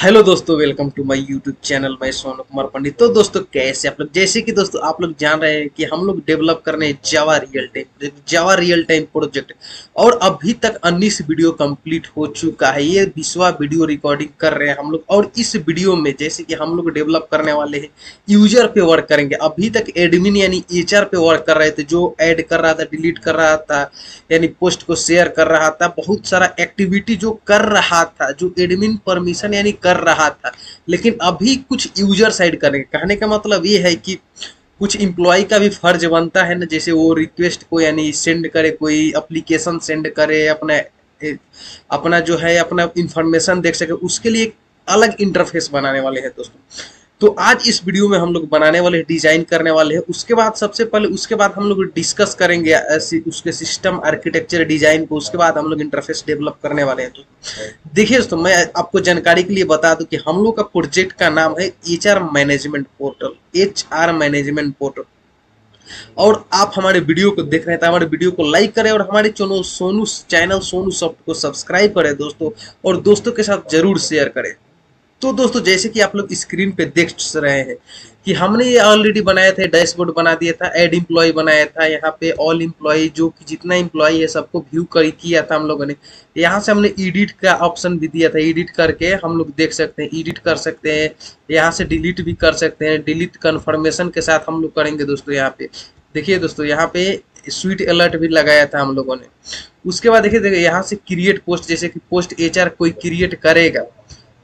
Hello दोस्तों, welcome to my YouTube channel. मैं सोनू कुमार पंडित। तो दोस्तों कैसे आप लोग, जैसे कि दोस्तों आप लोग जान रहे हैं कि हम लोग डेवलप कर रहे हैं जावा रियल टाइम प्रोजेक्ट। और अभी तक 19 वीडियो कंप्लीट हो चुका है। ये 20वां वीडियो रिकॉर्डिंग कर रहे हैं हम लोग। और इस वीडियो में जैसे कि हम लोग डेवलप करने वाले हैं, यूजर पे वर्क करेंगे। अभी तक एडमिन यानी एचआर पे वर्क कर रहे थे, जो ऐड कर रहा था, डिलीट कर रहा था, यानी पोस्ट को शेयर कर रहा था, बहुत सारा एक्टिविटी जो कर रहा था, जो एडमिन परमिशन यानी कर रहा था। लेकिन अभी कुछ यूजर साइड करेंगे। कहने का मतलब ये है कि कुछ इम्प्लॉय का भी फर्ज बनता है ना, जैसे वो रिक्वेस्ट को यानी सेंड करे, कोई एप्लीकेशन सेंड करे, अपना अपना जो है अपना इंफॉर्मेशन देख सके, उसके लिए एक अलग इंटरफेस बनाने वाले हैं दोस्तों। तो आज इस वीडियो में हम लोग बनाने वाले हैं, डिजाइन करने वाले हैं। उसके बाद सबसे पहले उसके बाद हम लोग डिस्कस करेंगे उसके सिस्टम आर्किटेक्चर डिजाइन को। उसके बाद हम लोग इंटरफेस डेवलप करने वाले हैं। तो देखिए दोस्तों, मैं आपको जानकारी के लिए बता दूं कि हम लोग का प्रोजेक्ट का नाम है एचआर मैनेजमेंट पोर्टल। और आप हमारे वीडियो को देख रहे हैं तो हमारे वीडियो को लाइक करें और हमारे चैनल सोनू सॉफ्ट को सब्सक्राइब करें दोस्तों, और दोस्तों के साथ जरूर शेयर करें। तो दोस्तों जैसे कि आप लोग स्क्रीन पे देख रहे हैं कि हमने ये ऑलरेडी बनाया था, डैशबोर्ड बना दिया था, ऐड एम्प्लॉय बनाया था, यहाँ पे ऑल एम्प्लॉय जो कि जितना एम्प्लॉय है सबको व्यू किया था हम लोगों ने। यहाँ से हमने एडिट का ऑप्शन भी दिया था, एडिट करके हम लोग देख सकते हैं, एडिट कर सकते हैं, यहाँ से डिलीट भी कर सकते हैं। डिलीट कन्फर्मेशन के साथ हम लोग करेंगे दोस्तों। यहाँ पे देखिए दोस्तों, यहाँ पे स्वीट अलर्ट भी लगाया था हम लोगों ने। उसके बाद देखिए यहाँ से क्रिएट पोस्ट, जैसे कि पोस्ट एचआर कोई क्रिएट करेगा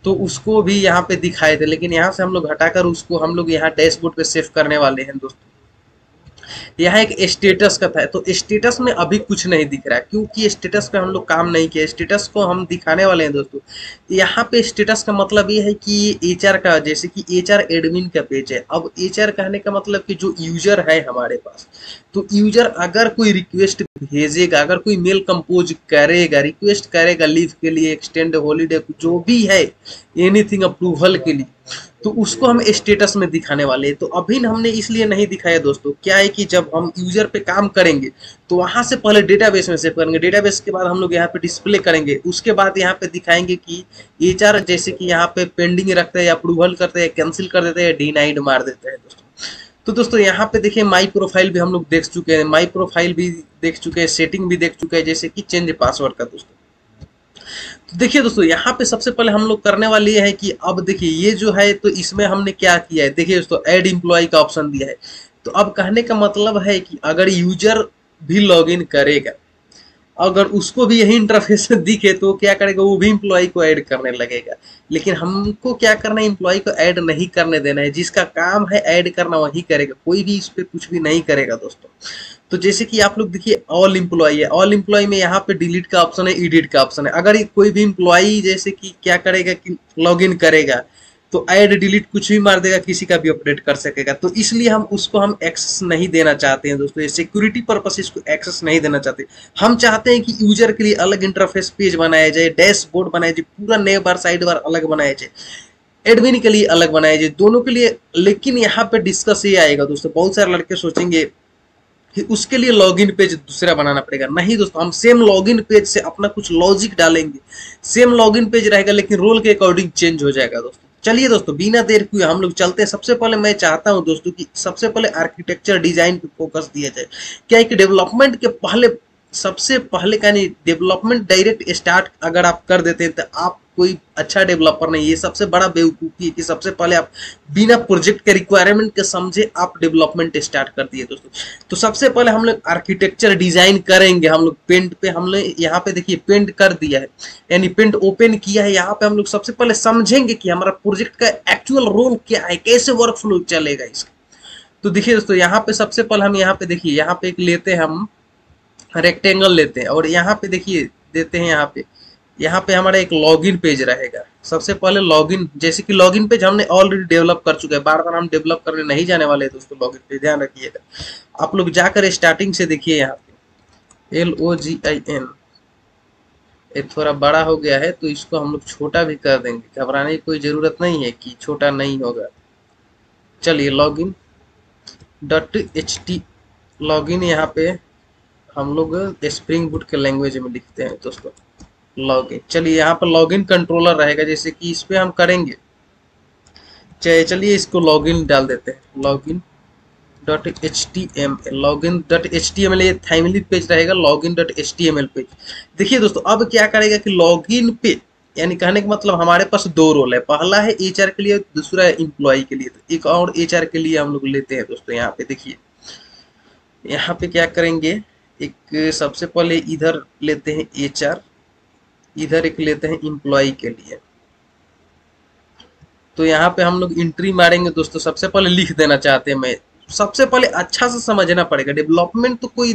तो उसको भी यहाँ पे दिखाए थे, लेकिन यहाँ से हम लोग हटाकर उसको हम लोग यहाँ डैशबोर्ड पे सेव करने वाले हैं दोस्तों। यहाँ एक स्टेटस का था, तो स्टेटस में अभी कुछ नहीं दिख रहा है क्योंकि स्टेटस पे हम लोग काम नहीं किया। स्टेटस को हम दिखाने वाले हैं दोस्तों। यहाँ पे स्टेटस का मतलब ये है कि एचआर का, जैसे कि एचआर एडमिन का पेज है। अब एचआर कहने का मतलब कि जो यूजर है हमारे पास, तो यूजर अगर कोई रिक्वेस्ट भेजेगा, अगर कोई मेल कंपोज करेगा, रिक्वेस्ट करेगा लीव के लिए, एक्सटेंड हॉलीडे, जो भी है एनीथिंग अप्रूवल के लिए, तो उसको हम स्टेटस में दिखाने वाले हैं। तो अभी हमने इसलिए नहीं दिखाया दोस्तों, क्या है कि जब हम यूजर पे काम करेंगे तो वहां से पहले डेटाबेस में सेव करेंगे, डेटाबेस के बाद हम लोग यहाँ पे डिस्प्ले करेंगे, उसके बाद यहाँ पे दिखाएंगे कि एचआर जैसे कि यहाँ पे पेंडिंग रखते हैं, अप्रूवल करते हैं, कैंसिल कर देते हैं, डिनाइड मार देते हैं दोस्तों। तो दोस्तों यहाँ पे देखिए माई प्रोफाइल भी हम लोग देख चुके हैं, माई प्रोफाइल भी देख चुके हैं, सेटिंग भी देख चुके हैं, जैसे कि चेंज पासवर्ड का दोस्तों। तो देखिए दोस्तों, यहाँ पे सबसे पहले हम लोग करने वाले ये है कि अब देखिए ये जो है, तो इसमें हमने क्या किया है, देखिए दोस्तों ऐड एम्प्लॉय का ऑप्शन दिया है। तो अब कहने का मतलब है कि अगर यूजर भी लॉगिन करेगा, अगर उसको भी यही इंटरफेस दिखे तो क्या करेगा, वो भी इम्प्लॉय को ऐड करने लगेगा। लेकिन हमको क्या करना है, इम्प्लॉय को ऐड नहीं करने देना है। जिसका काम है ऐड करना वही करेगा, कोई भी इस पे कुछ भी नहीं करेगा दोस्तों। तो जैसे कि आप लोग देखिए ऑल इम्प्लॉय है, ऑल इम्प्लॉय में यहाँ पे डिलीट का ऑप्शन है, एडिट का ऑप्शन है। अगर कोई भी इम्प्लॉय जैसे कि क्या करेगा कि लॉग इन करेगा तो ऐड डिलीट कुछ भी मार देगा, किसी का भी अपडेट कर सकेगा। तो इसलिए हम एक्सेस नहीं देना चाहते हैं दोस्तों, ये सिक्योरिटी पर्पस इसको एक्सेस नहीं देना चाहते। हम चाहते हैं कि यूजर के लिए अलग इंटरफेस पेज बनाया जाए, डैशबोर्ड बनाया जाए, पूरा नेव बार साइड बार अलग बनाया जाए, एडमिन के लिए अलग बनाया जाए, दोनों के लिए। लेकिन यहाँ पे डिस्कस ये आएगा दोस्तों, बहुत सारे लड़के सोचेंगे कि उसके लिए लॉगिन पेज दूसरा बनाना पड़ेगा। नहीं दोस्तों, हम सेम लॉगिन पेज से अपना कुछ लॉजिक डालेंगे, सेम लॉगिन पेज रहेगा, लेकिन रोल के अकॉर्डिंग चेंज हो जाएगा दोस्तों। चलिए दोस्तों, बिना देर किए हम लोग चलते हैं। सबसे पहले मैं चाहता हूं दोस्तों कि सबसे पहले आर्किटेक्चर डिजाइन पे फोकस दिया जाए। क्या है कि डेवलपमेंट के पहले, सबसे पहले का नहीं, डेवलपमेंट डायरेक्ट स्टार्ट अगर आप कर देते हैं तो आप कोई अच्छा डेवलपर नहीं। ये सबसे बड़ा बेवकूफ़ी है कि सबसे पहले आप बिना प्रोजेक्ट के रिक्वायरमेंट के समझे आप डेवलपमेंट स्टार्ट कर दिए दोस्तों। तो सबसे पहले हम लोग आर्किटेक्चर डिजाइन करेंगे। हम लोग पेंट पे हमने यहाँ पे देखिए पेंट कर दिया है, यानी पेंट ओपन किया है। यहाँ पे हम लोग सबसे पहले समझेंगे कि हमारा प्रोजेक्ट का एक्चुअल रोल क्या है, कैसे वर्क फ्लो चलेगा इसका। तो देखिए दोस्तों, यहाँ पे सबसे पहले हम यहाँ पे देखिए, यहाँ पे एक लेते हैं हम रेक्टेंगल लेते हैं, और यहाँ पे देखिए देते हैं, यहाँ पे हमारा एक लॉगिन पेज रहेगा। सबसे पहले लॉगिन, जैसे कि लॉगिन पेज हमने ऑलरेडी डेवलप कर चुके हैं, बार बार हम डेवलप करने नहीं जाने वाले हैं दोस्तों। लॉगिन पेज ध्यान रखिएगा, आप लोग जाकर स्टार्टिंग से देखिए। यहाँ पे LOGIN ये थोड़ा बड़ा हो गया है, तो इसको हम लोग छोटा भी कर देंगे, घबराने की कोई जरूरत नहीं है कि छोटा नहीं होगा। चलिए लॉगिन .ht लॉगिन, यहाँ पे हम लोग स्प्रिंग बूट के लैंग्वेज में लिखते हैं दोस्तों। लॉगिन, चलिए यहाँ पर लॉगिन कंट्रोलर रहेगा, जैसे कि इस पे हम करेंगे। चलिए इसको लॉगिन डाल देते हैं, login dot H T M L, login dot H T M L, ये फैमिली पेज रहेगा, login dot H T M L page. देखिए दोस्तों अब क्या करेगा कि लॉगिन पे, यानी कहने का मतलब हमारे पास दो रोल है, पहला है एचआर के लिए, दूसरा है एम्प्लॉय के लिए। तो एक और एचआर के लिए हम लोग लेते हैं दोस्तों। यहाँ पे देखिए, यहाँ पे क्या करेंगे, एक सबसे पहले इधर लेते हैं एचआर, इधर एक लेते हैं एम्प्लॉय के लिए। तो यहाँ पे हम लोग एंट्री मारेंगे दोस्तों। सबसे पहले लिख देना चाहते हैं, मैं सबसे पहले अच्छा से समझना पड़ेगा। डेवलपमेंट तो कोई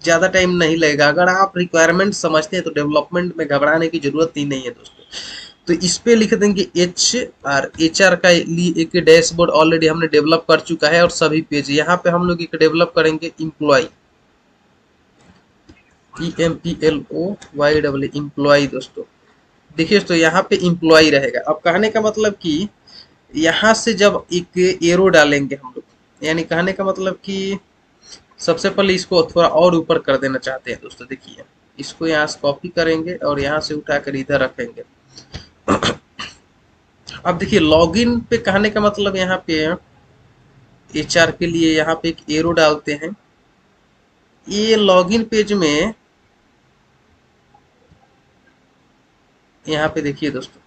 ज़्यादा टाइम नहीं लगेगा, अगर आप रिक्वायरमेंट समझते हैं तो डेवलपमेंट में घबराने की जरूरत ही नहीं है दोस्तों। तो इस पे लिख देंगे एचआर का लिए एक डैशबोर्ड ऑलरेडी हमने डेवलप कर चुका है और सभी पेज। यहाँ पे हम लोग एक डेवलप करेंगे एम्प्लॉय, EMPLOY, एम्प्लॉय दोस्तों। देखिए दोस्तों यहाँ पे एम्प्लॉय रहेगा। अब कहने का मतलब कि यहाँ से जब एक एरो डालेंगे हम लोग, यानी कहने का मतलब कि सबसे पहले इसको थोड़ा और ऊपर कर देना चाहते हैं दोस्तों। देखिए इसको यहाँ से कॉपी करेंगे और यहाँ से उठाकर इधर रखेंगे। अब देखिए लॉगिन पे कहने का मतलब यहाँ पे एचआर के लिए यहाँ पे एक एरो डालते हैं। ये लॉगिन पेज में यहाँ पे देखिए दोस्तों,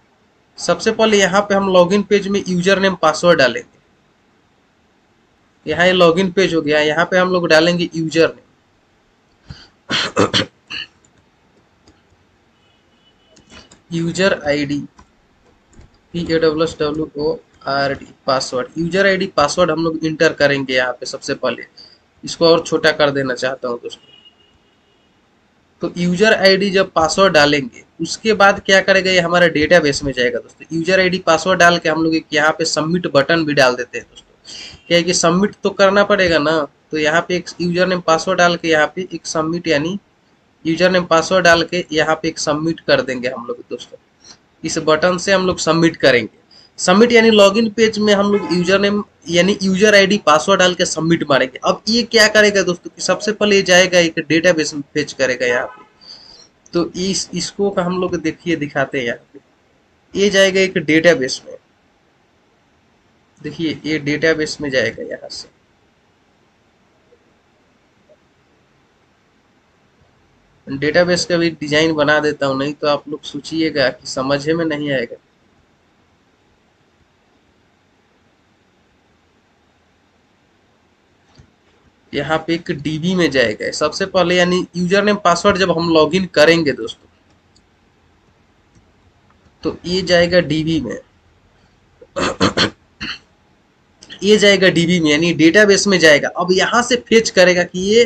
सबसे पहले यहाँ पे हम लॉगिन पेज में यूजर नेम पासवर्ड डालेंगे। यहाँ ये लॉगिन पेज हो गया, यहाँ पे हम लोग डालेंगे user name, user ID, PAWSWORD, password, user ID password हम लोग इंटर करेंगे यहाँ पे। सबसे पहले इसको और छोटा कर देना चाहता हूँ दोस्तों। तो यूजर आईडी जब पासवर्ड डालेंगे उसके बाद क्या करेगा, ये हमारा डेटाबेस में जाएगा दोस्तों। यूजर आईडी पासवर्ड डाल के हम लोग एक यहाँ पे सबमिट बटन भी डाल देते हैं दोस्तों। क्या है कि सबमिट तो करना पड़ेगा ना, तो यहाँ पे एक यूजर नेम पासवर्ड डाल के यहाँ पे एक सबमिट, यानी यूजर नेम पासवर्ड डाल के यहाँ पे एक सबमिट कर देंगे हम लोग दोस्तों। इस बटन से हम लोग सबमिट करेंगे। सबमिट यानी लॉगिन पेज में हम लोग यूजर नेम यानी यूजर आईडी पासवर्ड डाल के सबमिट मारेंगे। अब ये क्या करेगा दोस्तों कि सबसे पहले ये जाएगा एक डेटाबेस में फेच करेगा यहाँ पे। तो इसको का हम लोग देखिए दिखाते हैं यहाँ पे, ये जाएगा एक डेटाबेस में। देखिए ये डेटाबेस में जाएगा यहाँ से। डेटाबेस का भी डिजाइन बना देता हूँ, नहीं तो आप लोग सोचिएगा कि समझे में नहीं आएगा। यहाँ पे एक डीबी में जाएगा सबसे पहले, यानी यूजर नेम पासवर्ड जब हम लॉगिन करेंगे दोस्तों तो ये जाएगा डीबी में। ये जाएगा डीबी में यानी डेटाबेस में जाएगा। अब यहाँ से फेच करेगा कि ये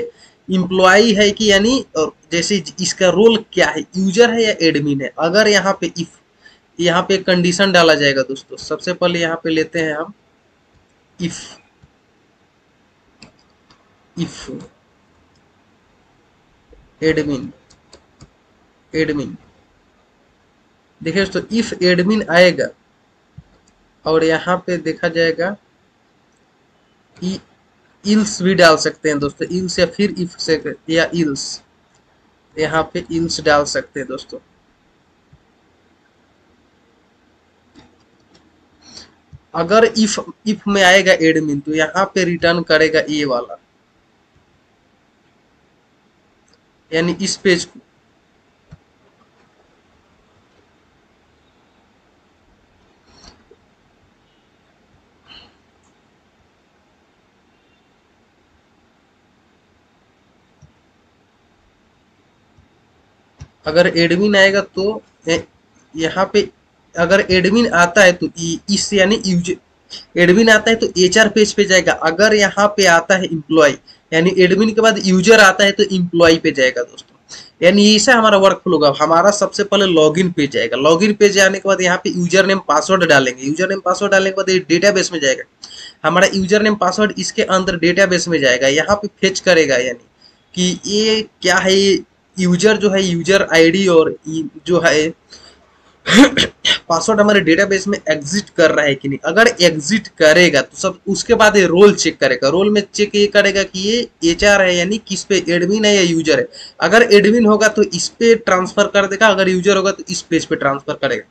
इम्प्लॉई है कि, यानी जैसे इसका रोल क्या है, यूजर है या एडमिन है। अगर यहाँ पे इफ, यहाँ पे कंडीशन डाला जाएगा दोस्तों। सबसे पहले यहाँ पे लेते हैं हम इफ एडमिन देखिए दोस्तों, इफ एडमिन आएगा और यहाँ पे देखा जाएगा इल्स भी डाल सकते हैं दोस्तों, इल्स या फिर इफ से या इल्स, यहाँ पे इल्स डाल सकते हैं दोस्तों। अगर इफ में आएगा एडमिन तो यहाँ पे रिटर्न करेगा ये वाला, यानी इस पेज को। अगर एडमिन आएगा तो यहाँ पे, अगर एडमिन आता है तो इस यानी एडमिन आता है तो एचआर पेज पे जाएगा। अगर यहाँ पे आता है एम्प्लॉय, यानी एडमिन के बाद यूजर आता है तो एम्प्लॉय पे जाएगा दोस्तों। यानी ऐसा हमारा वर्क फ्लो होगा। हमारा सबसे पहले लॉगिन पेज जाएगा, लॉगिन पेज जाने के बाद यहाँ पे यूजर नेम पासवर्ड डालेंगे, यूजर नेम पासवर्ड डालने के बाद ये डेटाबेस में जाएगा। हमारा यूजर नेम पासवर्ड इसके अंदर डेटाबेस में जाएगा, यहाँ पे फेच करेगा, यानी कि ये क्या है, यूजर जो है यूजर आईडी और जो है पासवर्ड हमारे डेटाबेस में एग्जिट कर रहा है कि नहीं। अगर एग्जिट करेगा तो सब उसके बाद ये रोल चेक करेगा। रोल में चेक ये करेगा कि ये एचआर है यानी किस पे, एडमिन है या यूजर है। अगर एडमिन होगा तो इस पे ट्रांसफर कर देगा, अगर यूजर होगा तो इस पेज पे ट्रांसफर करेगा।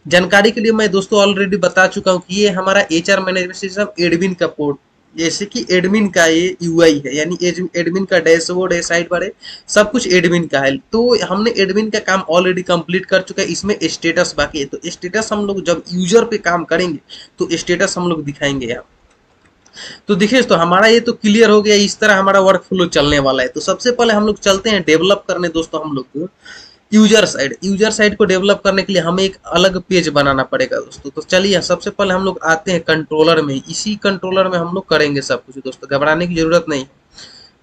जानकारी के लिए मैं दोस्तों ऑलरेडी बता चुका हूँ कि ये हमारा एचआर मैनेजमेंट सिस्टम एडमिन का पोर्ट, जैसे कि एडमिन का ये यूआई है, यानी एडमिन का डैशबोर्ड है, साइड बार है, सब कुछ एडमिन का है। तो हमने एडमिन का काम ऑलरेडी कंप्लीट कर चुका है। इसमें स्टेटस बाकी है, तो स्टेटस हम लोग जब यूजर पे काम करेंगे तो स्टेटस हम लोग दिखाएंगे यहाँ। तो देखिए तो हमारा ये तो क्लियर हो गया, इस तरह हमारा वर्क फ्लो चलने वाला है। तो सबसे पहले हम लोग चलते हैं डेवलप करने दोस्तों हम लोग यूजर साइड को डेवलप करने के लिए हमें एक अलग पेज बनाना पड़ेगा दोस्तों। तो चलिए सबसे पहले हम लोग आते हैं कंट्रोलर में, इसी कंट्रोलर में हम लोग करेंगे सब कुछ दोस्तों, घबराने की जरूरत नहीं।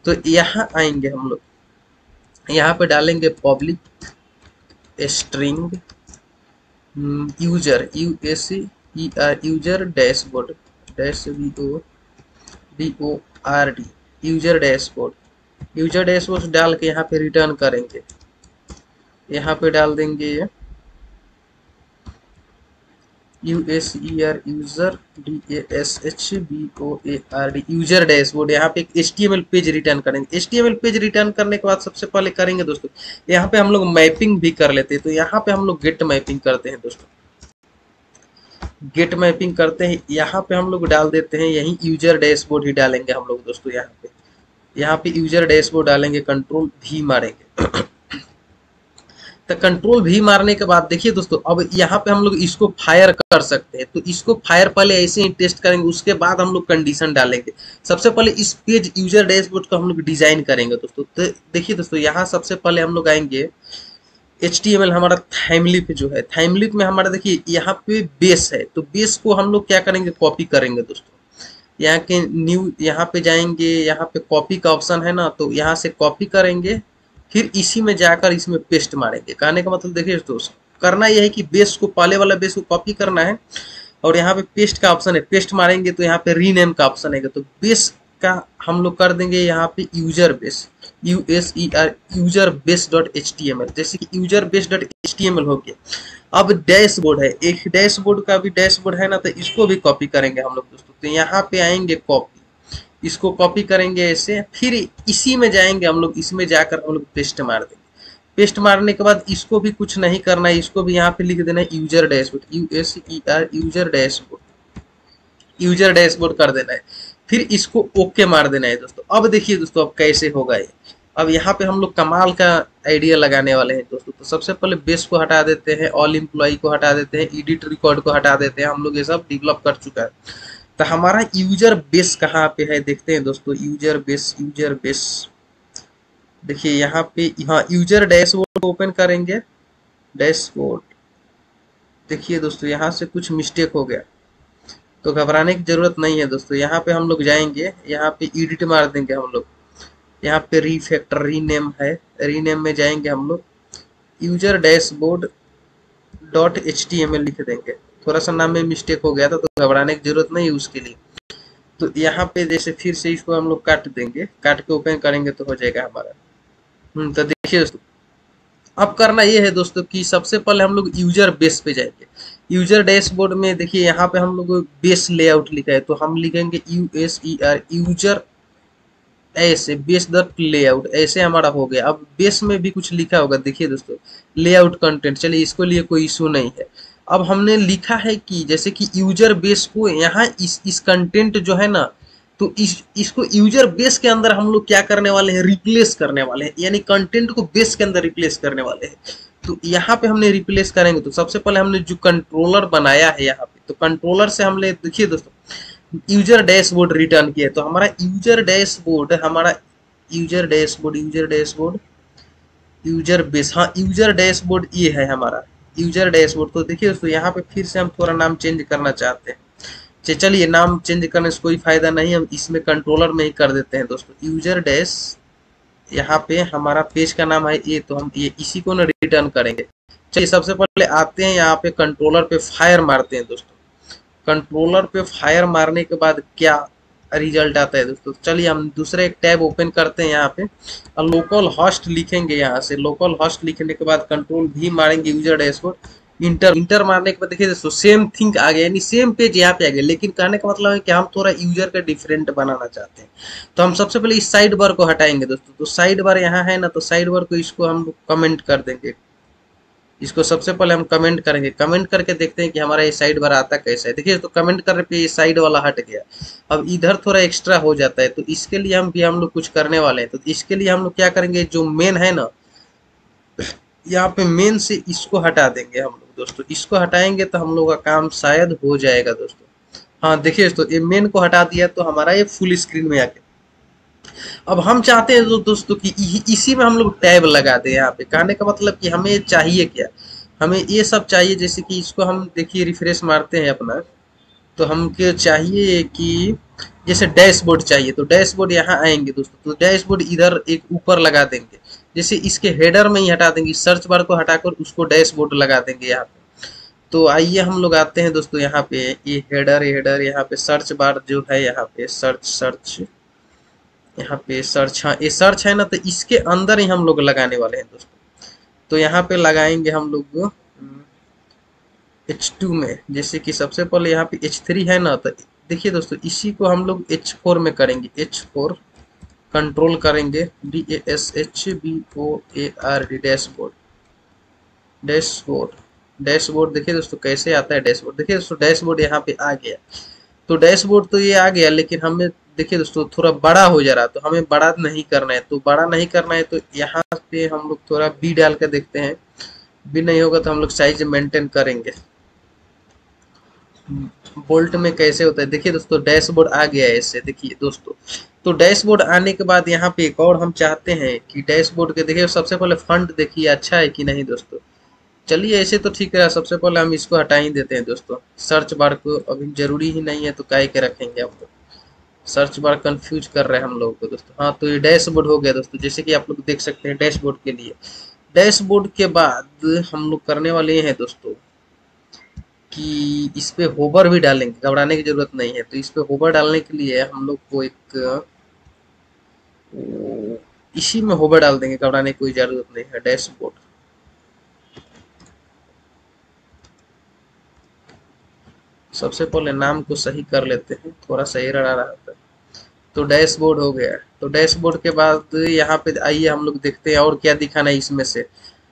तो यहाँ आएंगे हम लोग, यहाँ पे डालेंगे public string user user dashboard DOBORD user dashboard डाल के यहाँ पे रिटर्न करेंगे। यहाँ पे डाल देंगे यूजर DASHBOARD यूजर डैशबोर्ड। यहाँ पे एक HTML पेज रिटर्न करेंगे। HTML पेज रिटर्न करने के बाद सबसे पहले करेंगे दोस्तों, यहाँ पे हम लोग मैपिंग भी कर लेते हैं। तो यहाँ पे हम लोग गेट मैपिंग करते हैं दोस्तों, गेट मैपिंग करते हैं। यहाँ पे हम लोग डाल देते हैं यही यूजर डैशबोर्ड ही डालेंगे हम लोग दोस्तों। यहाँ पे यूजर डैशबोर्ड डालेंगे, कंट्रोल भी मारेंगे। तो कंट्रोल भी मारने के बाद देखिए दोस्तों, अब यहाँ पे हम लोग इसको फायर कर सकते हैं। तो इसको फायर पहले ऐसे ही टेस्ट करेंगे, उसके बाद हम लोग कंडीशन डालेंगे। सबसे पहले इस पेज यूजर डैशबोर्ड को हम लोग डिजाइन करेंगे दोस्तों। तो देखिए दोस्तों, यहाँ सबसे पहले हम लोग आएंगे HTML हमारा थीमलिप जो है, थीमलिप में हमारा देखिए यहाँ पे बेस है। तो बेस को हम लोग क्या करेंगे, कॉपी करेंगे दोस्तों। यहाँ के न्यू, यहाँ पे जाएंगे, यहाँ पे कॉपी का ऑप्शन है ना, तो यहाँ से कॉपी करेंगे, फिर इसी में जाकर इसमें पेस्ट मारेंगे। कहने का मतलब देखिए दोस्तों, करना यह है कि बेस को, पहले वाला बेस को कॉपी करना है और यहाँ पे पेस्ट का ऑप्शन है, पेस्ट मारेंगे तो यहाँ पे रीनेम का ऑप्शन है। तो बेस का हम लोग कर देंगे यहाँ पे user base, user base dot HTML, जैसे कि यूजर बेस डॉट HTML हो गया। अब डैशबोर्ड है, एक डैशबोर्ड का भी डैशबोर्ड है ना, तो इसको भी कॉपी करेंगे हम लोग दोस्तों। तो यहाँ पे आएंगे कॉपी, इसको कॉपी करेंगे ऐसे, फिर इसी में जाएंगे हम लोग, इसमें जाकर हम लोग पेस्ट मार देंगे। पेस्ट मारने के बाद इसको भी कुछ नहीं करना है, इसको भी यहाँ पे लिख देना है यूजर डैशबोर्ड, यूजर डैशबोर्ड कर देना है। फिर इसको ओके मार देना है दोस्तों। अब देखिए दोस्तों, अब कैसे होगा ये। अब यहाँ पे हम लोग कमाल का आइडिया लगाने वाले हैं दोस्तों। तो सबसे पहले बेस को हटा देते हैं, ऑल एम्प्लॉय को हटा देते हैं, एडिट रिकॉर्ड को हटा देते हैं। हम लोग ये सब डेवलप कर चुका है। तो हमारा यूजर बेस कहाँ पे है देखते हैं दोस्तों। यूजर बेस देखिए यहाँ पे, हाँ यूजर डैशबोर्ड ओपन करेंगे, डैशबोर्ड। देखिए दोस्तों, यहाँ से कुछ मिस्टेक हो गया, तो घबराने की जरूरत नहीं है दोस्तों। यहाँ पे हम लोग जाएंगे, यहाँ पे एडिट मार देंगे हम लोग, यहाँ पे रीफैक्टर रीनेम है, रीनेम में जाएंगे हम लोग, यूजर डैशबोर्ड डॉट HTML लिख देंगे। थोड़ा सा नाम में मिस्टेक हो गया था, तो घबराने की जरूरत नहीं है उसके लिए। तो यहाँ पे जैसे फिर से इसको हम लोग काट देंगे, काट के ओपन करेंगे तो हो जाएगा हमारा। तो देखिए दोस्तों, अब करना ये है दोस्तों कि सबसे पहले हम लोग यूजर बेस पे जाएंगे। यूजर डैशबोर्ड में देखिए यहाँ पे हम लोग बेस लेआउट लिखा है, तो हम लिखेंगे यूजर ऐसे बेस द लेआउट, ऐसे हमारा हो गया। अब बेस में भी कुछ लिखा होगा, देखिए दोस्तों लेआउट कंटेंट, चलिए इसको लिए कोई इशू नहीं है। अब हमने लिखा है कि जैसे कि यूजर बेस को यहाँ इस कंटेंट जो है ना, तो इसको यूजर बेस के अंदर हम लोग क्या करने वाले हैं, रिप्लेस करने वाले हैं, यानी कंटेंट को बेस के अंदर रिप्लेस करने वाले हैं। तो यहाँ पे हमने रिप्लेस करेंगे। तो सबसे पहले हमने जो कंट्रोलर बनाया है यहाँ पे, तो कंट्रोलर से हमने देखिए दोस्तों यूजर डैशबोर्ड रिटर्न किया। तो हमारा यूजर डैशबोर्ड, हमारा यूजर बेस, हाँ यूजर डैशबोर्ड ये है हमारा यूजर डैशबोर्ड। तो देखिए दोस्तों, यहाँ पे फिर से हम थोड़ा नाम चेंज करना चाहते हैं। चलिए नाम चेंज करने से कोई फायदा नहीं, हम इसमें कंट्रोलर में ही कर देते हैं दोस्तों। यूजर डैश, यहाँ पे हमारा पेज का नाम है ये, तो हम ये इसी को ना रिटर्न करेंगे। चलिए सबसे पहले आते हैं यहाँ पे कंट्रोलर पे फायर मारते हैं दोस्तों। कंट्रोलर पे फायर मारने के बाद क्या रिजल्ट आता है दोस्तों, चलिए हम दूसरे एक टैब ओपन करते हैं। यहाँ पे लोकल हॉस्ट लिखेंगे, यहाँ से लोकल हॉस्ट लिखने के बाद कंट्रोल भी मारेंगे यूजर डैशबोर्ड, इंटर इंटर मारने के बाद देखिए दोस्तों सेम थिंग आ गया, यानी सेम पेज यहाँ पे आ गया, लेकिन कहने का मतलब है कि हम थोड़ा यूजर का डिफरेंट बनाना चाहते हैं। तो हम सबसे पहले इस साइड बार को हटाएंगे दोस्तों। तो साइड बार यहाँ है ना, तो साइड बार को इसको हम कमेंट कर देंगे। इसको सबसे पहले हम कमेंट करेंगे, कमेंट करके देखते हैं कि हमारा ये साइड बार आता कैसा है। देखिए तो कमेंट करने पे ये साइड वाला हट गया। अब इधर थोड़ा एक्स्ट्रा हो जाता है, तो इसके लिए हम लोग कुछ करने वाले हैं। तो इसके लिए हम लोग क्या करेंगे, जो मेन है ना, यहाँ पे मेन से इसको हटा देंगे हम लोग दोस्तों। इसको हटाएंगे तो हम लोग का काम शायद हो जाएगा दोस्तों। हाँ देखिए दोस्तों, ये मेन को हटा दिया तो हमारा ये फुल स्क्रीन में आ गया। अब हम चाहते हैं दोस्तों कि इसी में हम लोग टैब लगा दें। यहाँ पे कहने का मतलब कि हमें चाहिए क्या, हमें ये सब चाहिए। जैसे कि इसको हम देखिए रिफ्रेश मारते हैं अपना, तो हमको चाहिए कि जैसे डैशबोर्ड चाहिए, तो डैशबोर्ड यहाँ आएंगे दोस्तों। तो डैशबोर्ड इधर एक ऊपर लगा देंगे, जैसे इसके हेडर में ही हटा देंगे, सर्च बार को हटाकर उसको डैशबोर्ड लगा देंगे यहाँ पे। तो आइए हम लोग आते हैं दोस्तों यहाँ पे, ये हेडर यहाँ पे सर्च बार जो है, यहाँ पे सर्च यहाँ पे सर्च, हाँ ये सर्च है ना, तो इसके अंदर ही हम लोग लगाने वाले हैं दोस्तों। तो यहाँ पे लगाएंगे हम लोग H2 में। जैसे कि सबसे पहले यहाँ पे H3 है ना, तो देखिए दोस्तों इसी को हम लोग H4 में करेंगे। H4 कंट्रोल करेंगे, DASHBOARD डैशबोर्ड। डैशबोर्ड डैशबोर्ड देखिए दोस्तों कैसे आता है डैशबोर्ड। देखिए दोस्तों डैशबोर्ड यहाँ पे आ गया। तो डैशबोर्ड तो ये आ गया, लेकिन हमें देखिए दोस्तों थोड़ा बड़ा हो जा रहा, तो हमें बड़ा नहीं करना है। तो बड़ा नहीं करना है तो यहाँ पे हम लोग थोड़ा बी डाल कर देखते हैं। बी नहीं होगा तो हम लोग साइज मेंटेन करेंगे। बोल्ट में कैसे होता है, देखिए दोस्तों डैशबोर्ड आ गया है इससे। देखिए दोस्तों, तो डैशबोर्ड आने के बाद यहाँ पे एक और हम चाहते हैं कि डैशबोर्ड के देखिए सबसे पहले फंट देखिए अच्छा है कि नहीं दोस्तों। चलिए ऐसे तो ठीक है, सबसे पहले हम इसको हटा ही देते हैं दोस्तों। सर्च बार को अभी जरूरी ही नहीं है, तो काहे के रखेंगे हम लोग। सर्च बार कंफ्यूज कर रहे हैं हम लोग को दोस्तों। हाँ तो ये डैशबोर्ड हो गया दोस्तों, जैसे कि आप लोग देख सकते हैं डैशबोर्ड के लिए। डैशबोर्ड के बाद हम लोग करने वाले हैं दोस्तों कि इस पे होवर भी डालेंगे, घबराने की जरूरत नहीं है। तो इस पे होवर डालने के लिए हम लोग को एक इसी में होवर डाल देंगे, घबराने की कोई जरूरत नहीं है। डैशबोर्ड सबसे पहले नाम को सही कर लेते हैं, थोड़ा सा एरर आ रहा था। तो डैशबोर्ड हो गया। तो डैशबोर्ड के बाद यहाँ पे आइए हम लोग देखते हैं और क्या दिखाना है इसमें से।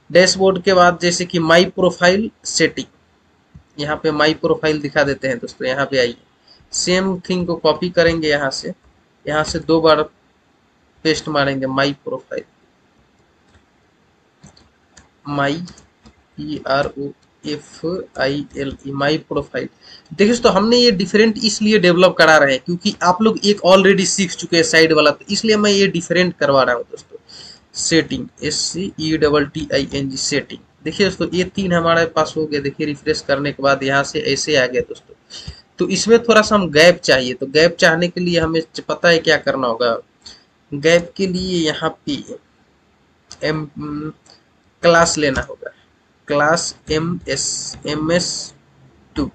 डैशबोर्ड के बाद जैसे कि माई प्रोफाइल सेटिंग, यहाँ पे माई प्रोफाइल दिखा देते हैं दोस्तों। यहाँ पे आइए, सेम थिंग को कॉपी करेंगे, यहाँ से 2 बार पेस्ट मारेंगे। My profile, my PROFILE, my profile. देखिए तो हमने ये डिफरेंट इसलिए डेवलप करा रहे हैं क्योंकि आप लोग एक ऑलरेडी सीख चुके हैं साइड वाला, तो इसलिए मैं ये डिफरेंट करवा रहा हूँ दोस्तों। Setting, SETTING setting. देखिए दोस्तों ये 3 हमारे पास हो गया। देखिए रिफ्रेश करने के बाद यहाँ से ऐसे आ गया दोस्तों। तो इसमें थोड़ा सा हम गैप चाहिए, तो गैप चाहने के लिए हमें पता है क्या करना होगा। गैप के लिए यहाँ पे क्लास लेना होगा, क्लास MS2।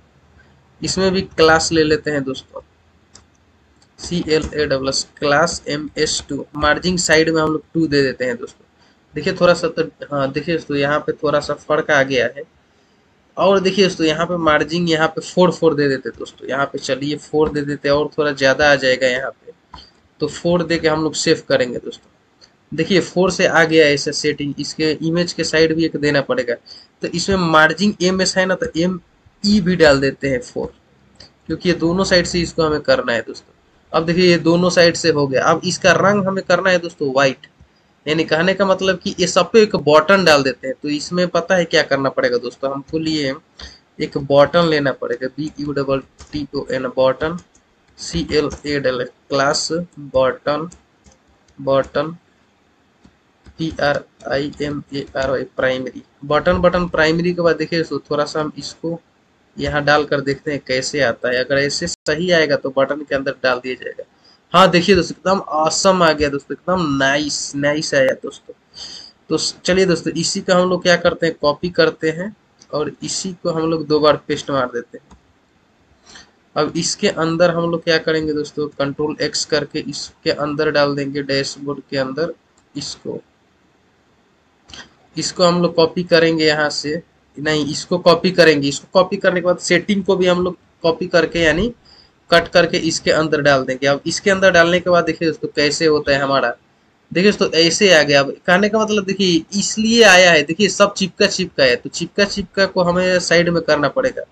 इसमें भी क्लास ले लेते हैं दोस्तों, CLASS, class MS2। Margin side में हम लोग 2 दे देते हैं दोस्तों। देखिए थोड़ा सा तो, हाँ देखिए दोस्तों यहाँ पे थोड़ा सा फर्क आ गया है। और देखिए दोस्तों यहाँ पे मार्जिन यहाँ पे 4 दे देते दोस्तों। यहाँ पे चलिए 4 दे देते और थोड़ा ज़्यादा आ जाएगा यहाँ पे। तो 4 दे के हम लोग सेव करेंगे दोस्तों। देखिए 4 से आ गया ऐसे सेटिंग। इसके इमेज के साइड भी एक देना पड़ेगा। तो इसमें मार्जिन MS है ना, तो ME भी डाल देते हैं 4, क्योंकि ये दोनों साइड से इसको हमें करना है दोस्तों। अब देखिए ये दोनों साइड से हो गया। अब इसका रंग हमें करना है दोस्तों व्हाइट, यानी कहने का मतलब कि ये सब पे एक बटन डाल देते हैं। तो इसमें पता है क्या करना पड़ेगा दोस्तों, हमको लिए एक बटन लेना पड़ेगा, BUTTON button, CLA class button, button PRIMARY primary, button primary के बाद देखिए थोड़ा सा हम इसको यहाँ डाल कर देखते हैं कैसे आता है। अगर ऐसे सही आएगा तो बटन के अंदर डाल दिया जाएगा। हाँ देखिए दोस्तों एकदम ऑसम आ गया दोस्तों, एकदम नाइस आया दोस्तों। तो चलिए दोस्तों इसी का हम लोग क्या करते हैं, कॉपी करते हैं और इसी को हम लोग 2 बार पेस्ट मार देते हैं। अब इसके अंदर हम लोग क्या करेंगे दोस्तों, कंट्रोल X करके इसके अंदर डाल देंगे, डैशबोर्ड के अंदर। इसको हम लोग कॉपी करेंगे यहाँ से नहीं, इसको कॉपी करेंगे। इसको कॉपी करने के बाद सेटिंग को भी हम लोग कॉपी करके यानी कट करके इसके अंदर डाल देंगे। अब इसके अंदर डालने के बाद देखिए दोस्तों कैसे होता है हमारा। देखिए दोस्तों ऐसे आ गया। अब कहने का मतलब देखिए इसलिए आया है, देखिए सब चिपका चिपका है, तो चिपका चिपका को हमें साइड में करना पड़ेगा।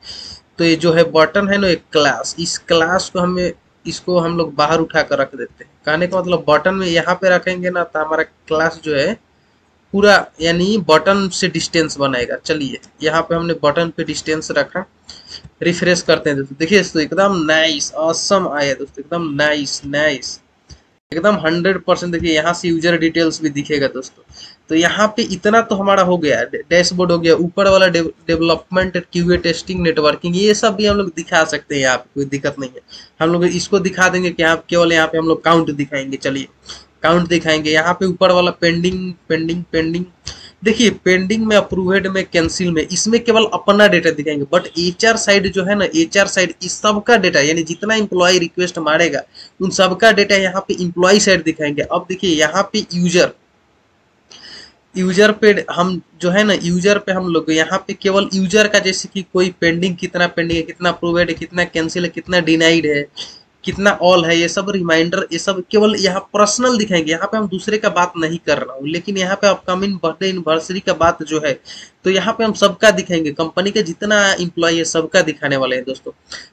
तो ये जो है बटन है ना, एक क्लास, इस क्लास को हमें इसको हम लोग बाहर उठा कर रख देते हैं। कहने का मतलब बटन में यहाँ पे रखेंगे ना, तो हमारा क्लास जो है पूरा यानी बटन से डिस्टेंस बनाएगा। चलिए यहाँ पे हमने बटन पे डिस्टेंस रखा, रिफ्रेश करते हैं दोस्तों। देखिए दोस्तों एकदम नाइस ऑसम आया दोस्तों, एकदम नाइस नाइस, एकदम 100%। देखिए यहाँ से यूजर डिटेल्स भी दिखेगा दोस्तों। तो यहाँ पे इतना तो हमारा हो गया, डैशबोर्ड हो गया, ऊपर वाला डेवलपमेंट, क्यूए, टेस्टिंग, नेटवर्किंग, ये सब भी हम लोग दिखा सकते हैं। यहाँ पे कोई दिक्कत नहीं है। हम लोग इसको दिखा देंगे कि यहाँ केवल यहाँ पे हम लोग काउंट दिखाएंगे। चलिए काउंट दिखाएंगे। यहाँ पे ऊपर वाला पेंडिंग पेंडिंग पेंडिंग, देखिए पेंडिंग में, अप्रूव्ड में, कैंसिल में, इसमें केवल अपना डेटा दिखाएंगे। बट एचआर साइड जो है ना, एचआर साइड इस सबका डेटा यानी जितना एम्प्लॉय रिक्वेस्ट मारेगा उन सबका डेटा यहाँ पे एम्प्लॉय साइड दिखाएंगे। अब देखिए यहाँ पे यूजर, यूजर पे हम जो है ना, यूजर पे हम लोग यहाँ पे केवल यूजर का, जैसे कि कोई पेंडिंग, कितना पेंडिंग है, कितना अप्रूव्ड है, कितना कैंसिल है, कितना डिनाइड है, कितना ऑल है, ये सब रिमाइंडर, ये सब केवल यहाँ पर्सनल दिखाएंगे। यहाँ पे हम दूसरे का बात नहीं कर रहा हूँ, लेकिन यहाँ पे अपकमिंग बर्थडे एनिवर्सरी का बात जो है, तो यहाँ पे हम सबका दिखाएंगे। कंपनी का जितना एम्प्लॉय है सबका दिखाने वाले हैं दोस्तों।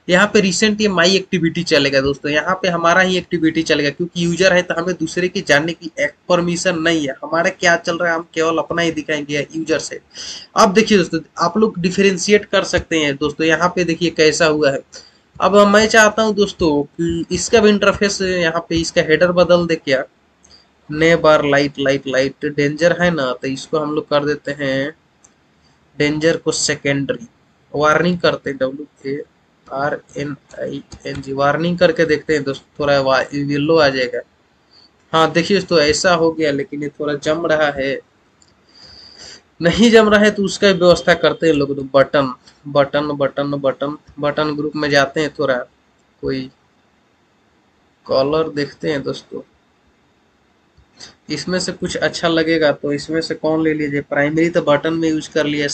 यहाँ पे रिसेंट ये माई एक्टिविटी चलेगा दोस्तों, यहाँ पे हमारा ही एक्टिविटी चलेगा, क्योंकि यूजर है तो हमें दूसरे की जानने की परमिशन नहीं है। हमारा क्या चल रहा है हम केवल अपना ही दिखाएंगे यूजर से। अब देखिए दोस्तों आप लोग डिफरेंशिएट कर सकते हैं दोस्तों। यहाँ पे देखिए कैसा हुआ है। अब मैं चाहता हूं दोस्तों कि इसका भी इंटरफेस, यहाँ पे इसका हेडर बदल दे क्या, ने बार लाइट लाइट लाइट डेंजर है ना, तो इसको हम लोग कर देते हैं डेंजर को सेकेंडरी, वार्निंग करते हैं, WARNING, वार्निंग करके देखते हैं दोस्तों, थोड़ा येलो आ जाएगा। हाँ देखिए दोस्तों ऐसा हो गया, लेकिन ये थोड़ा जम रहा है, नहीं जम रहा है तो उसका व्यवस्था करते हैं लोग। तो button button button button button group में जाते हैं, थोड़ा कोई कॉलर देखते हैं दोस्तों, इसमें से कुछ अच्छा लगेगा तो इसमें से कौन ले लीजिए। प्राइमरी तो बटन में यूज कर लिया,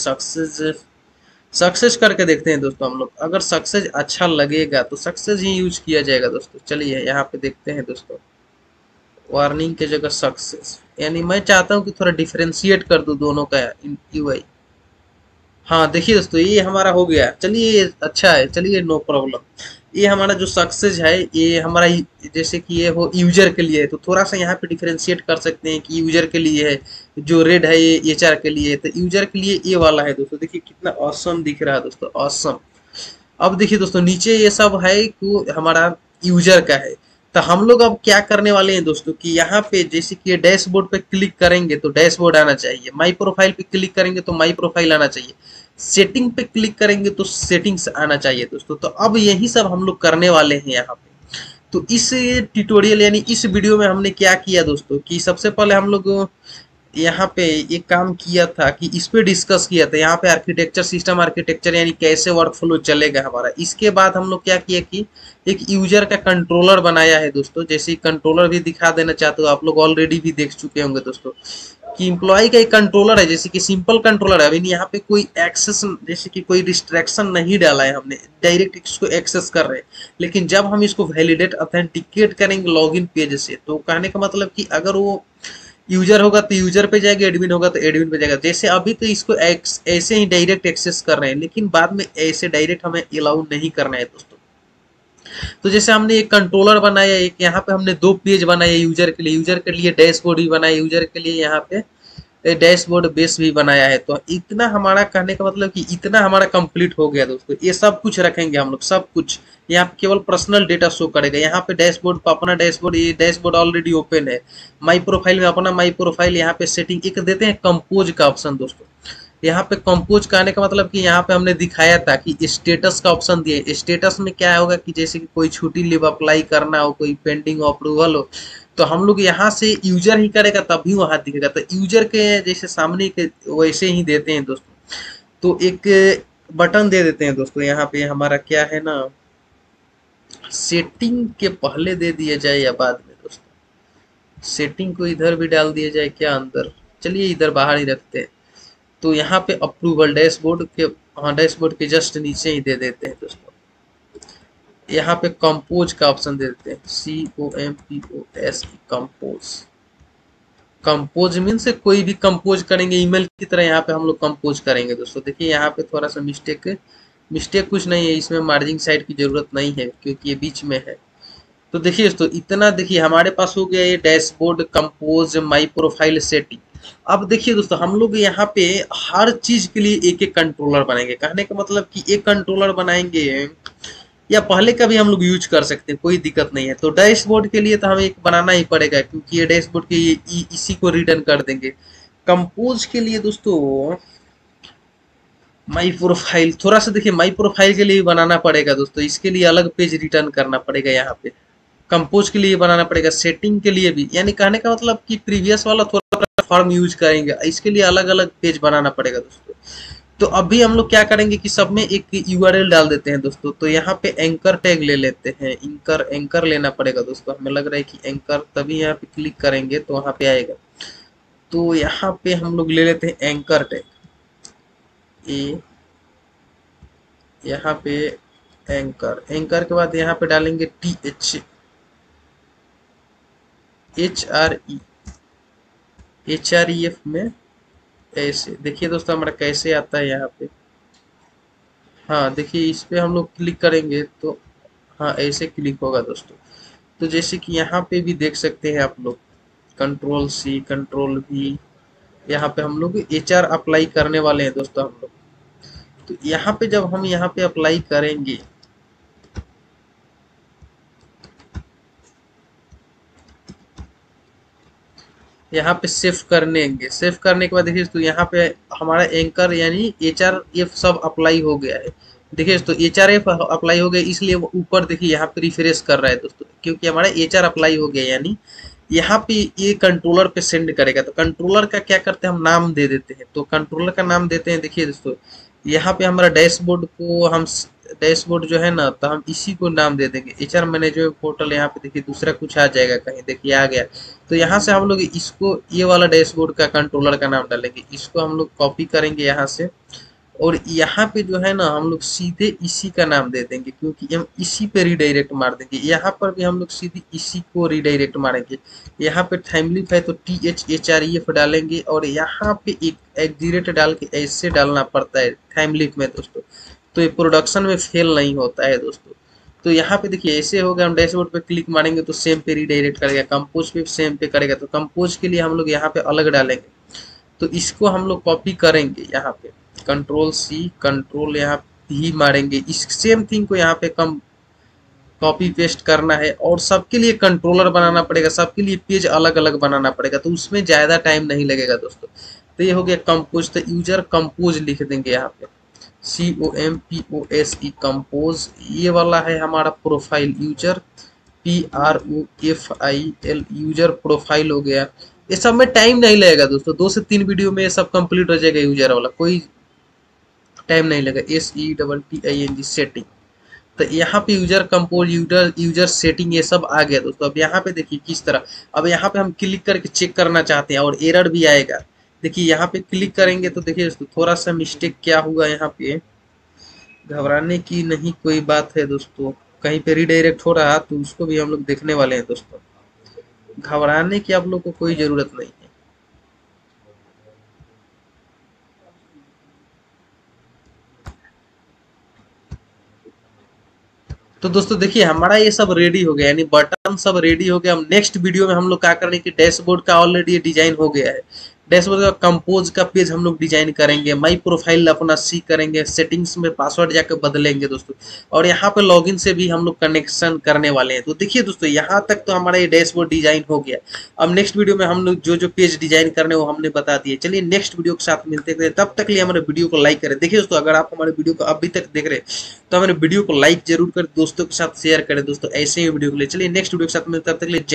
सक्सेस करके देखते हैं दोस्तों हम लोग। अगर सक्सेस अच्छा लगेगा तो सक्सेस ही यूज किया जाएगा दोस्तों। चलिए यहाँ पे देखते हैं दोस्तों, वार्निंग की जगह सक्सेस, यानी मैं चाहता हूँ कि थोड़ा डिफरेंशिएट कर दूं दोनों का यूआई। हाँ देखिए दोस्तों ये हमारा हो गया। चलिए ये अच्छा है, चलिए नो प्रॉब्लम। ये हमारा जो सक्सेस है ये हमारा जैसे कि ये हो यूजर के लिए है, तो थोड़ा सा यहाँ पे डिफरेंशिएट कर सकते हैं कि यूजर के लिए है, जो रेड है ये एचआर के लिए है, तो यूजर के लिए ये वाला है दोस्तों। देखिए कितना ऑसम दिख रहा है दोस्तों, ऑसम। अब देखिए दोस्तों नीचे ये सब है कि हमारा यूजर का है। तो हम लोग अब क्या करने वाले हैं दोस्तों कि यहाँ पे जैसे कि डैशबोर्ड पे क्लिक करेंगे तो डैशबोर्ड आना चाहिए, माई प्रोफाइल पे क्लिक करेंगे तो माई प्रोफाइल आना चाहिए, सेटिंग पे क्लिक करेंगे तो सेटिंग्स आना चाहिए दोस्तों। तो अब यही सब हम लोग करने वाले हैं यहाँ पे। तो इस ट्यूटोरियल यानी इस वीडियो में हमने क्या किया दोस्तों कि सबसे पहले हम लोग यहाँ पे एक काम किया था कि इस पे डिस्कस किया था, यहाँ पे आर्किटेक्चर, सिस्टम आर्किटेक्चर यानी कैसे वर्क फ्लो चलेगा हमारा। इसके बाद हम लोग क्या किया कि एक यूजर का कंट्रोलर बनाया है दोस्तों। जैसे कंट्रोलर भी दिखा देना चाहते हो, आप लोग ऑलरेडी भी देख चुके होंगे दोस्तों कि इम्प्लॉय का एक कंट्रोलर है, जैसे कि सिंपल कंट्रोलर है। अभी यहाँ पे कोई एक्सेस, जैसे कि कोई रिस्ट्रिक्शन नहीं डाला है हमने, डायरेक्ट इसको एक्सेस कर रहे हैं। लेकिन जब हम इसको वैलिडेट ऑथेंटिकेट करेंगे लॉगिन पेज से, तो कहने का मतलब कि अगर वो यूजर होगा तो यूजर पे जाएगा, एडमिन होगा तो एडमिन पे जाएगा। जैसे अभी तो इसको ऐसे ही डायरेक्ट एक्सेस कर रहे हैं, लेकिन बाद में ऐसे डायरेक्ट हमें अलाउ नहीं करना है दोस्तों। तो जैसे हमने एक कंट्रोलर बनाया, एक यहाँ पे हमने दो पेज बनाए यूजर के लिए डैशबोर्ड भी बनाया, यूजर के लिए यहाँ पे डैशबोर्ड बेस भी बनाया है। तो इतना हमारा कहने का मतलब कि इतना हमारा कंप्लीट हो गया दोस्तों। ये सब कुछ रखेंगे हम लोग, सब कुछ। यहाँ पे केवल पर्सनल डेटा शो करेगा। यहाँ पे डैशबोर्ड पर अपना डैशबोर्ड, ये डैशबोर्ड ऑलरेडी ओपन है। माई प्रोफाइल में अपना माई प्रोफाइल, यहाँ पे सेटिंग एक देते हैं कंपोज का ऑप्शन दोस्तों। यहाँ पे कंपोज का आने का मतलब कि यहाँ पे हमने दिखाया था कि स्टेटस का ऑप्शन दिए। स्टेटस में क्या होगा कि जैसे कि कोई छुट्टी लीव अप्लाई करना हो, कोई पेंडिंग अप्रूवल हो, तो हम लोग यहाँ से यूजर ही करेगा तभी वहां दिखेगा। तो यूजर के जैसे सामने के वैसे ही देते हैं दोस्तों। तो एक बटन दे देते हैं दोस्तों। यहाँ पे हमारा क्या है ना, सेटिंग के पहले दे दिया जाए या बाद में दोस्तों, सेटिंग को इधर भी डाल दिया जाए क्या अंदर, चलिए इधर बाहर ही रखते हैं। तो यहाँ पे अप्रूवल डैशबोर्ड के, हाँ डैशबोर्ड के जस्ट नीचे ही दे देते हैं दोस्तों। यहाँ पे कंपोज का ऑप्शन दे देते हैं, COMPOS, कंपोज। कंपोज मीन से कोई भी कंपोज करेंगे ईमेल की तरह, यहाँ पे हम लोग कंपोज करेंगे दोस्तों। देखिए यहाँ पे थोड़ा सा मिस्टेक कुछ नहीं है, इसमें मार्जिन साइड की जरूरत नहीं है क्योंकि ये बीच में है। तो देखिए दोस्तों इतना, देखिए हमारे पास हो गया ये dashboard, compose, my profile, setting. अब देखिए दोस्तों हम लोग यहाँ पे हर चीज के लिए एक एक कंट्रोलर बनाएंगे। कहने का मतलब कि एक कंट्रोलर बनाएंगे या पहले का भी हम लोग यूज कर सकते हैं, कोई दिक्कत नहीं है। तो डैशबोर्ड के लिए तो हमें एक बनाना ही पड़ेगा क्योंकि ये डैशबोर्ड के ये इसी को रिटर्न कर देंगे। कंपोज के लिए दोस्तों माई प्रोफाइल, थोड़ा सा देखिए माई प्रोफाइल के लिए बनाना पड़ेगा दोस्तों, इसके लिए अलग पेज रिटर्न करना पड़ेगा यहाँ पे। कंपोज के लिए बनाना पड़ेगा, सेटिंग के लिए भी, यानी कहने का मतलब कि प्रीवियस वाला थोड़ा फॉर्म यूज करेंगे, इसके लिए अलग अलग पेज बनाना पड़ेगा दोस्तों। तो अभी हम लोग क्या करेंगे कि सब में एक URL डाल देते हैं दोस्तों। तो यहाँ पे एंकर टैग ले लेते हैं, एंकर लेना पड़ेगा दोस्तों। हमें लग रहा है कि एंकर, तभी यहाँ पे क्लिक करेंगे तो वहाँ पे आएगा। तो यहाँ पे हम लोग ले लेते हैं एंकर टैग, यहाँ पे एंकर के बाद यहाँ पे डालेंगे HREF में ऐसे। देखिए दोस्तों हमारा कैसे आता है यहाँ पे, हाँ देखिए इस पे हम लोग क्लिक करेंगे तो हाँ ऐसे क्लिक होगा दोस्तों। तो जैसे कि यहाँ पे भी देख सकते हैं आप लोग, Ctrl+C Ctrl+V, यहाँ पे हम लोग HR अप्लाई करने वाले हैं दोस्तों हम लोग। तो यहाँ पे जब हम यहाँ पे अप्लाई करेंगे, यहाँ पे सेव करने के बाद देखिए तो यहाँ पे हमारा एंकर यानी HRF सब अप्लाई हो गया है। देखिए तो HRF अप्लाई हो गया, इसलिए वो ऊपर देखिए यहाँ पे रिफ्रेश कर रहा है दोस्तों, क्योंकि हमारा HR अप्लाई हो गया। यानी यहाँ पे ये कंट्रोलर पे सेंड करेगा। तो कंट्रोलर का क्या करते हैं, हम नाम दे देते हैं। तो कंट्रोलर का नाम देते हैं, देखिए दोस्तों यहाँ पे हमारा डैशबोर्ड को हम, डैशबोर्ड जो है ना, तो हम इसी को नाम दे देंगे HR मैनेजमेंट पोर्टल। यहाँ पे देखिए दूसरा कुछ आ जाएगा कहीं, देखिए आ गया। तो यहाँ से हम लोग इसको, ये वाला डैशबोर्ड का कंट्रोलर का नाम डालेंगे, इसको हम लोग कॉपी करेंगे यहाँ से, और यहाँ पे जो है ना हम लोग सीधे इसी का नाम दे देंगे क्योंकि हम इसी पे रिडायरेक्ट मार देंगे। यहाँ पर भी हम लोग सीधे इसी को रिडायरेक्ट मारेंगे। यहाँ पे टाइमलिप है तो THREF डालेंगे, और यहाँ पे एक एग्जीरेट डाल के ऐसे डालना पड़ता है टाइमलिप में दोस्तों, तो ये प्रोडक्शन में फेल नहीं होता है दोस्तों। तो यहाँ पे देखिए ऐसे हो गया। हम डैशबोर्ड पे क्लिक मारेंगे तो सेम पे रिडायरेक्ट करेगा, कंपोज पे सेम पे करेगा। तो कंपोज के लिए हम लोग यहाँ पे अलग डालेंगे, तो इसको हम लोग कॉपी करेंगे, यहाँ पे Ctrl+C कंट्रोल यहाँ भी मारेंगे, इस सेम थिंग को यहाँ पे कॉपी पेस्ट करना है। और सबके लिए कंट्रोलर बनाना पड़ेगा, सबके लिए पेज अलग अलग बनाना पड़ेगा, तो उसमें ज़्यादा टाइम नहीं लगेगा दोस्तों। तो ये हो गया कंपोज। तो यूजर कंपोज लिख देंगे यहाँ पे, COMPOSE कंपोज। ये वाला है हमारा profile, user PROFIL, user profile हो गया। ये सब में टाइम नहीं लगेगा दोस्तों, 2 से 3 वीडियो में ये सब कंप्लीट हो जाएगा। यूजर वाला कोई टाइम नहीं लगेगा। SETTING setting. तो यहाँ पे यूजर कंपोज, यूजर सेटिंग, ये सब आ गया दोस्तों। अब यहाँ पे देखिए किस तरह, अब यहाँ पे हम क्लिक करके चेक करना चाहते हैं और एरर भी आएगा। देखिए यहाँ पे क्लिक करेंगे तो देखिए दोस्तों थोड़ा सा मिस्टेक क्या हुआ यहाँ पे, घबराने की नहीं कोई बात है दोस्तों। कहीं पे रीडायरेक्ट हो रहा तो उसको भी हम लोग देखने वाले हैं दोस्तों, घबराने की आप लोग को कोई जरूरत नहीं है। तो दोस्तों देखिए हमारा ये सब रेडी हो गया, यानी बटन सब रेडी हो गया। हम नेक्स्ट वीडियो में हम लोग क्या करेंगे कि डैशबोर्ड का ऑलरेडी डिजाइन हो गया है, डैशबोर्ड का कंपोज का पेज हम लोग डिजाइन करेंगे, माई प्रोफाइल अपना सी करेंगे, सेटिंग्स में पासवर्ड जाकर बदलेंगे दोस्तों, और यहाँ पे लॉगिन से भी हम लोग कनेक्शन करने वाले हैं। तो देखिए दोस्तों यहाँ तक तो हमारा ये डैशबोर्ड डिजाइन हो गया। अब नेक्स्ट वीडियो में हम लोग जो जो पेज डिजाइन करने वो हमने बता दिए। चलिए नेक्स्ट वीडियो के साथ मिलते हैं, तब तक लिए हमारे वीडियो को लाइक करें। देखिए दोस्तों अगर आप हमारे वीडियो को अभी तक देख रहे हैं तो हमारे वीडियो को लाइक जरूर करें, दोस्तों के साथ शेयर करें दोस्तों ऐसे ही वीडियो के लिए। चलिए नेक्स्ट वीडियो के साथ मिलते हैं, तब तक लिए जय।